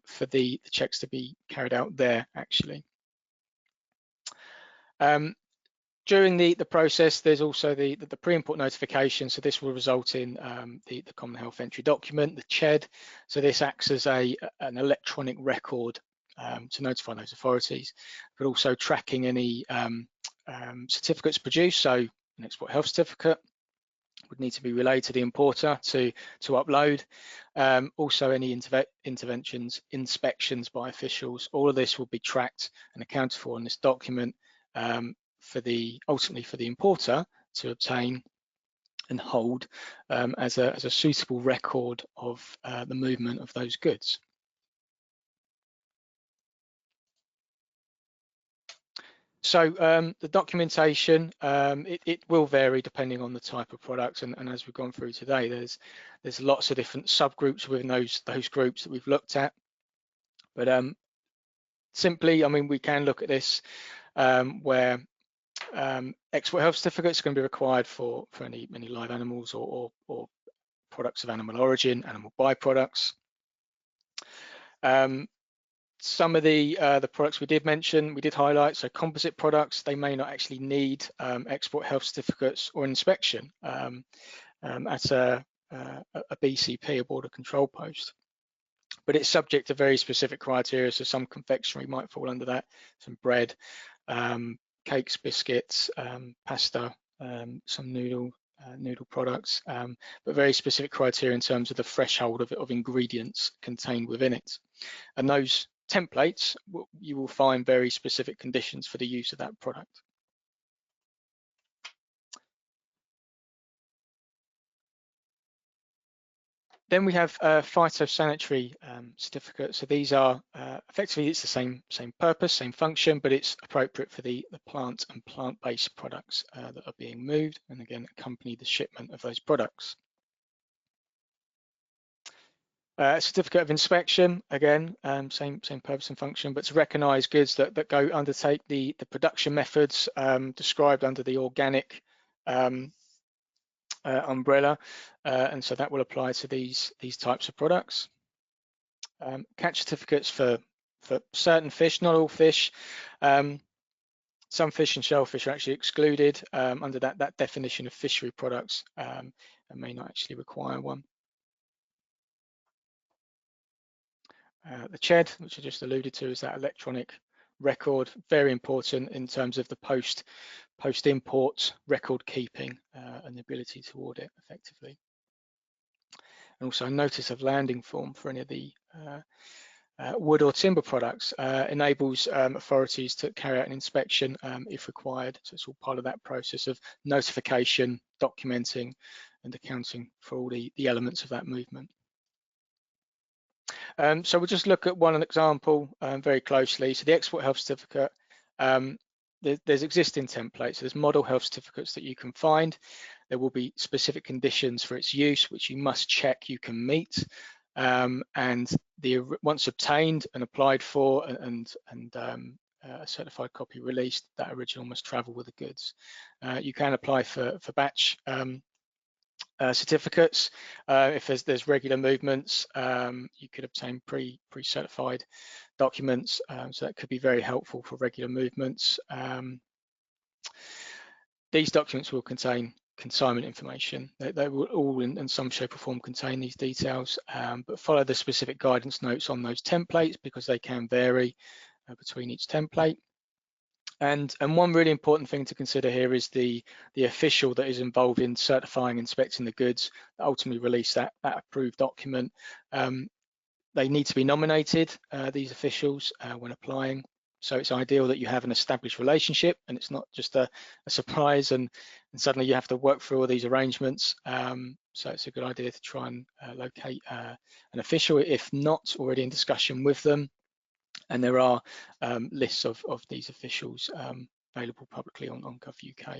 for the checks to be carried out there actually. During the process, there's also the pre-import notification. So this will result in the Common Health Entry document, the CHED. So this acts as an electronic record to notify those authorities, but also tracking any certificates produced. So an export health certificate would need to be relayed to the importer to upload. Also any interventions, inspections by officials, all of this will be tracked and accounted for in this document. Ultimately for the importer to obtain and hold as a suitable record of the movement of those goods. So the documentation, it will vary depending on the type of product, and as we've gone through today, there's lots of different subgroups within those groups that we've looked at. But simply, I mean, we can look at this where export health certificates are going to be required for any live animals or products of animal origin, animal byproducts. Some of the products we did mention, we did highlight, so composite products, they may not actually need export health certificates or inspection at a BCP, a border control post. But it's subject to very specific criteria, so some confectionery might fall under that, some bread, cakes, biscuits, pasta, some noodle products, but very specific criteria in terms of the threshold of ingredients contained within it. And those templates, you will find very specific conditions for the use of that product. Then we have phytosanitary certificates. So these are effectively, it's the same purpose, same function, but it's appropriate for the plant and plant-based products that are being moved, and again accompany the shipment of those products. Certificate of inspection, again, same purpose and function, but to recognise goods that undertake the production methods described under the organic umbrella, and so that will apply to these types of products. Catch certificates for certain fish, not all fish. Some fish and shellfish are actually excluded under that definition of fishery products and may not actually require one. The CHED, which I just alluded to, is that electronic record, very important in terms of the post-import record keeping and the ability to audit effectively. And also a notice of landing form for any of the wood or timber products enables authorities to carry out an inspection if required. So it's all part of that process of notification, documenting and accounting for all the elements of that movement. So we'll just look at one example very closely. So the export health certificate, there's existing templates. So there's model health certificates that you can find. There will be specific conditions for its use, which you must check you can meet. And once obtained and applied for and a certified copy released, that original must travel with the goods. You can apply for batch certificates. If there's regular movements, you could obtain pre-certified documents, so that could be very helpful for regular movements. These documents will contain consignment information. They will all in some shape or form contain these details, but follow the specific guidance notes on those templates because they can vary between each template. And one really important thing to consider here is the official that is involved in certifying, inspecting the goods that ultimately release that approved document. They need to be nominated, these officials, when applying. So it's ideal that you have an established relationship and it's not just a surprise and suddenly you have to work through all these arrangements. So it's a good idea to try and locate an official if not already in discussion with them. And there are lists of these officials available publicly on Gov.uk.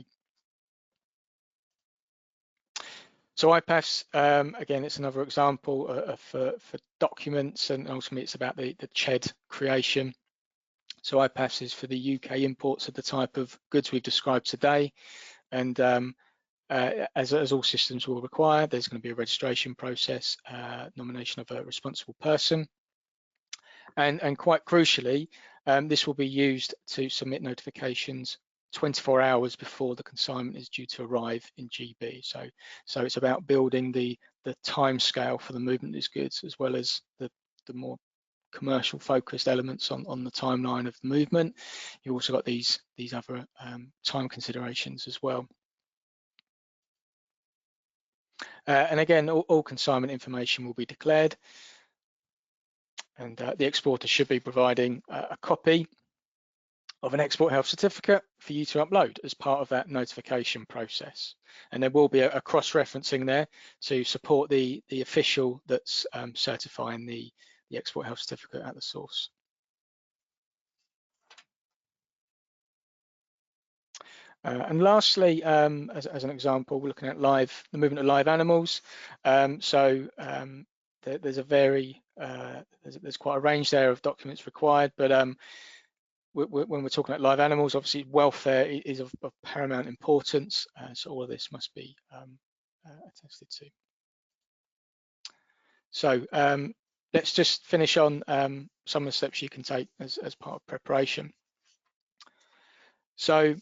So IPAFs, again, it's another example for documents, and ultimately it's about the CHED creation. So IPAFs is for the UK imports of the type of goods we've described today. And as all systems will require, there's going to be a registration process, nomination of a responsible person. And quite crucially, this will be used to submit notifications 24 hours before the consignment is due to arrive in GB. So it's about building the time scale for the movement of these goods, as well as the more commercial focused elements on the timeline of the movement. You've also got these other time considerations as well. And again, all consignment information will be declared, and the exporter should be providing a copy of an export health certificate for you to upload as part of that notification process. And there will be a cross-referencing there to support the official that's certifying the export health certificate at the source. And lastly, as an example, we're looking at the movement of live animals. There's quite a range there of documents required, but when we're talking about live animals, obviously welfare is of paramount importance, so all of this must be attested to. So let's just finish on some of the steps you can take as part of preparation. So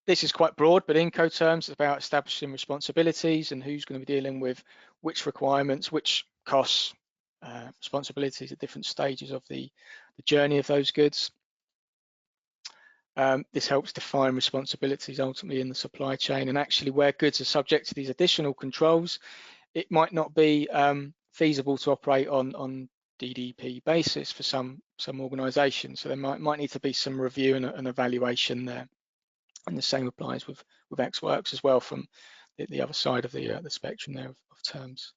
this is quite broad, but in Incoterms, it's about establishing responsibilities and who's going to be dealing with which requirements, which costs, responsibilities at different stages of the journey of those goods. This helps define responsibilities ultimately in the supply chain, and actually where goods are subject to these additional controls, it might not be feasible to operate on DDP basis for some organisations. So there might need to be some review and evaluation there. And the same applies with Ex Works as well from the other side of the spectrum there of terms.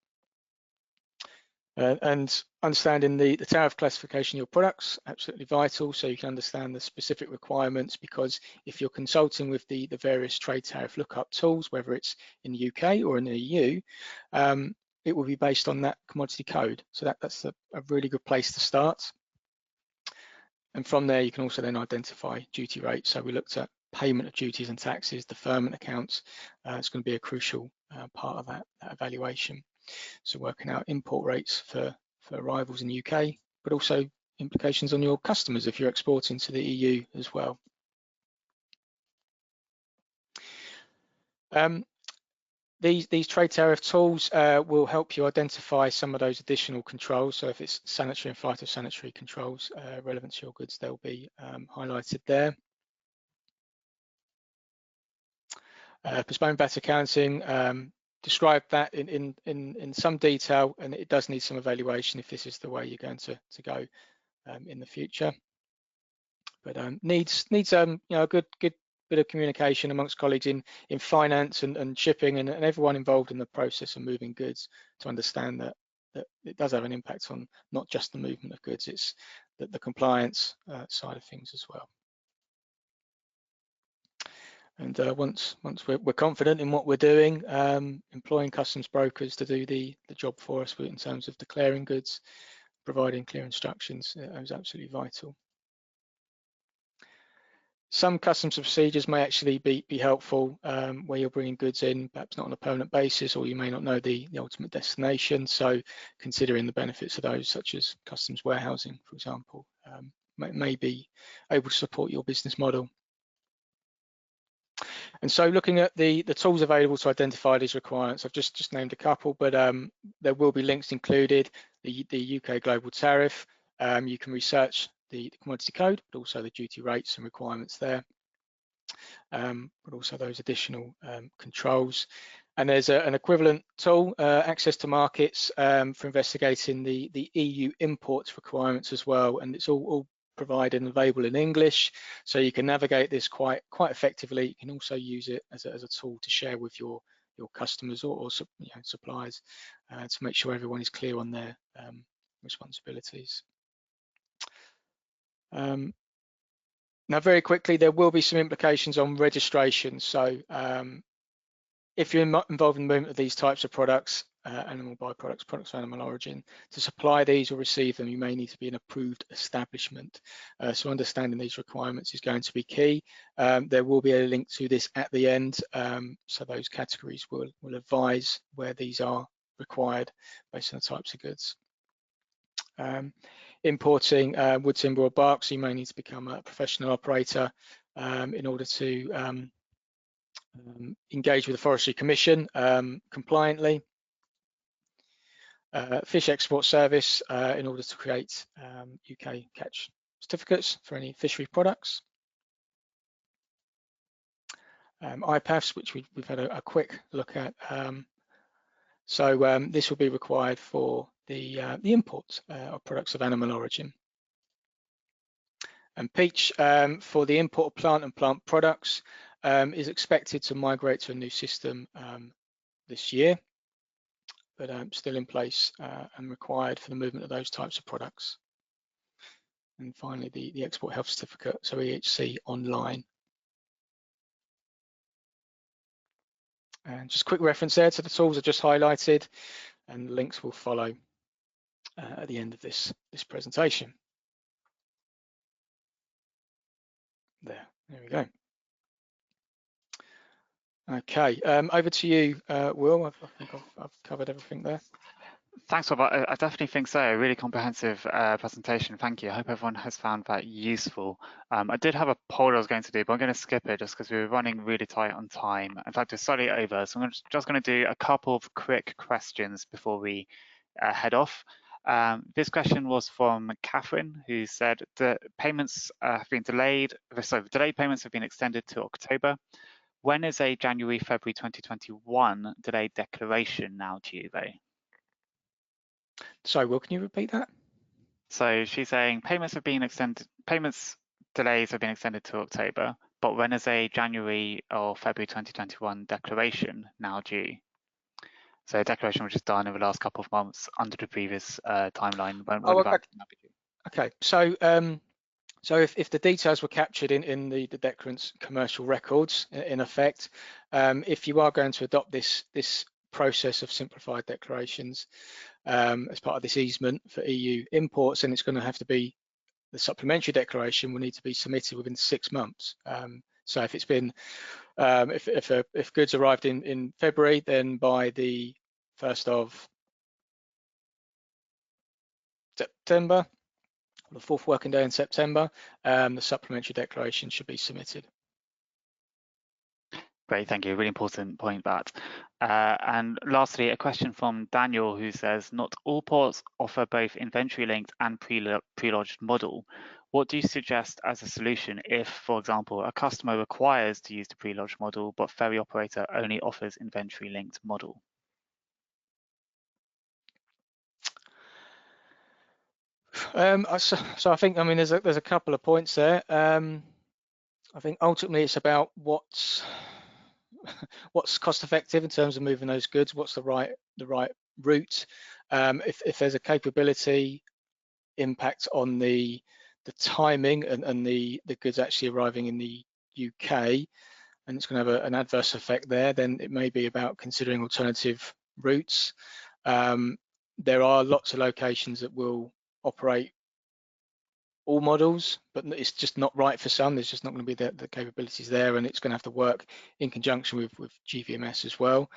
And understanding the tariff classification of your products, absolutely vital, so you can understand the specific requirements, because if you're consulting with the various trade tariff lookup tools, whether it's in the UK or in the EU, it will be based on that commodity code. So that's a really good place to start. And from there, you can also then identify duty rates. So we looked at payment of duties and taxes, deferment accounts. It's going to be a crucial part of that evaluation. So working out import rates for arrivals in the UK, but also implications on your customers if you're exporting to the EU as well. These trade tariff tools will help you identify some of those additional controls. So if it's sanitary and phytosanitary controls relevant to your goods, they'll be highlighted there. Postponed VAT accounting, describe that in some detail, and it does need some evaluation if this is the way you're going to go in the future. But needs a good bit of communication amongst colleagues in finance and shipping and everyone involved in the process of moving goods to understand that it does have an impact on not just the movement of goods, it's the compliance side of things as well. And once we're confident in what we're doing, employing customs brokers to do the job for us in terms of declaring goods, providing clear instructions is absolutely vital. Some customs procedures may actually be helpful where you're bringing goods in, perhaps not on a permanent basis, or you may not know the ultimate destination. So considering the benefits of those, such as customs warehousing, for example, may be able to support your business model. And so looking at the tools available to identify these requirements, I've just named a couple, but there will be links included, the UK global tariff. You can research the commodity code, but also the duty rates and requirements there. But also those additional controls. And there's an equivalent tool, access to markets, for investigating the EU imports requirements as well. And it's all provided and available in English, so you can navigate this quite effectively. You can also use it as a tool to share with your customers or suppliers to make sure everyone is clear on their responsibilities. Now, very quickly, there will be some implications on registration. So if you're involved in the movement of these types of products, animal byproducts, products of animal origin, to supply these or receive them, you may need to be an approved establishment. So understanding these requirements is going to be key. There will be a link to this at the end. So those categories will advise where these are required based on the types of goods. Importing wood, timber or bark, so you may need to become a professional operator in order to engage with the Forestry Commission compliantly. Fish export service in order to create UK catch certificates for any fishery products. IPAFs, which we've had a quick look at. So this will be required for the import of products of animal origin. And PEACH for the import of plant and plant products is expected to migrate to a new system this year, but still in place and required for the movement of those types of products. And finally, the export health certificate, so EHC online. And just a quick reference there to the tools I just highlighted, and links will follow at the end of this presentation. There we go. Okay, over to you, Will. I think I've covered everything there. Thanks, Robert. I definitely think so. A really comprehensive presentation. Thank you. I hope everyone has found that useful. I did have a poll I was going to do, but I'm going to skip it just because we were running really tight on time. In fact, we're slightly over. So I'm just going to do a couple of quick questions before we head off. This question was from Catherine, who said the payments have been delayed. So delayed payments have been extended to October. When is a January, February 2021 delayed declaration now due, though? Sorry, Will, can you repeat that? So she's saying payments delays have been extended to October, but when is a January or February 2021 declaration now due? So a declaration was just done in the last couple of months under the previous timeline. Okay, so so if the details were captured in the declarant's commercial records, in effect, if you are going to adopt this process of simplified declarations as part of this easement for EU imports, then it's going to have to be, the supplementary declaration will need to be submitted within 6 months. So if it's been, if goods arrived in February, then by the 1st of September, the 4th working day in September, the supplementary declaration should be submitted. Great, thank you. Really important point, that. And lastly, a question from Daniel, who says, not all ports offer both inventory-linked and pre-lodged model. What do you suggest as a solution if, for example, a customer requires to use the pre-lodged model, but ferry operator only offers inventory-linked model? So I think, I mean, there's a couple of points there. I think ultimately it's about what's cost effective in terms of moving those goods, what's the right route. If there's a capability impact on the timing and the goods actually arriving in the UK, and it's going to have an adverse effect there, then it may be about considering alternative routes. There are lots of locations that will operate all models, but it's just not right for some. There's just not going to be the capabilities there, and it's going to have to work in conjunction with GVMS as well.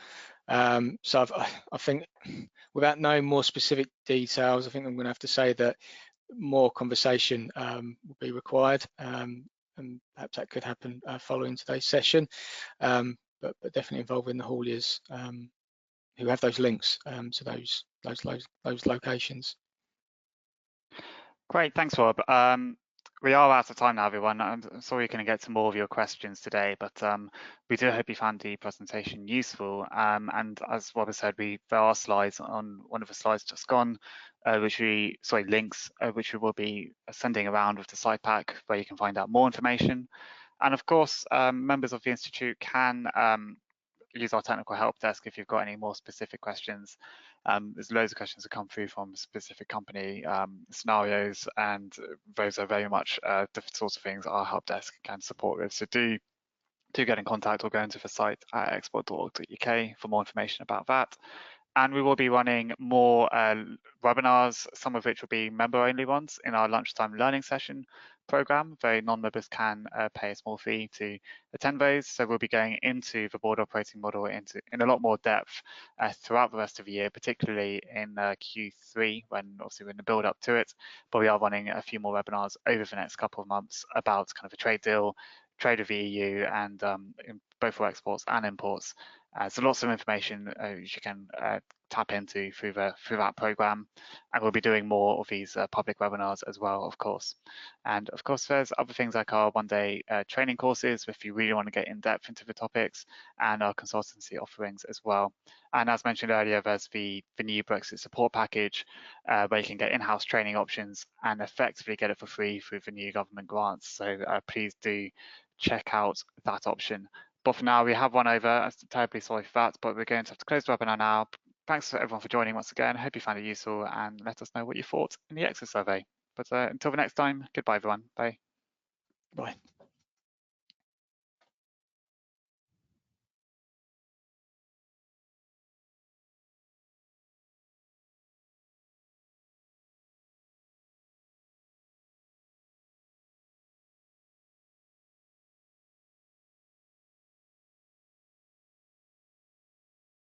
So I think, without knowing more specific details, I think I'm going to have to say that more conversation will be required, and perhaps that could happen following today's session, but definitely involving the hauliers who have those links to those locations. Great, thanks, Rob. We are out of time now, everyone. I'm sorry we couldn't get to more of your questions today, but we do hope you found the presentation useful. And as Rob has said, there are slides on one of the slides just gone, links, which we will be sending around with the slide pack, where you can find out more information. And of course, members of the Institute can use our technical help desk if you've got any more specific questions. There's loads of questions that come through from a specific company scenarios, and those are very much the sorts of things our help desk can support with. So do get in contact or go into the site at export.org.uk for more information about that. And we will be running more webinars, some of which will be member-only ones in our lunchtime learning session program. Though non-members can pay a small fee to attend those. So we'll be going into the board operating model in a lot more depth throughout the rest of the year, particularly in Q3, when obviously we're in the build up to it. But we are running a few more webinars over the next couple of months about kind of a trade deal, trade with the EU, and in both for exports and imports. So lots of information you can tap into through that program, and we'll be doing more of these public webinars as well, of course. And of course, there's other things like our one-day training courses if you really want to get in depth into the topics, and our consultancy offerings as well. And as mentioned earlier, there's the new Brexit support package, where you can get in-house training options and effectively get it for free through the new government grants. So please do check out that option. But for now, we have run over. I'm terribly sorry for that, but we're going to have to close the webinar now. Thanks for everyone for joining once again. I hope you found it useful, and let us know what you thought in the exit survey. But until the next time, goodbye, everyone. Bye. Bye.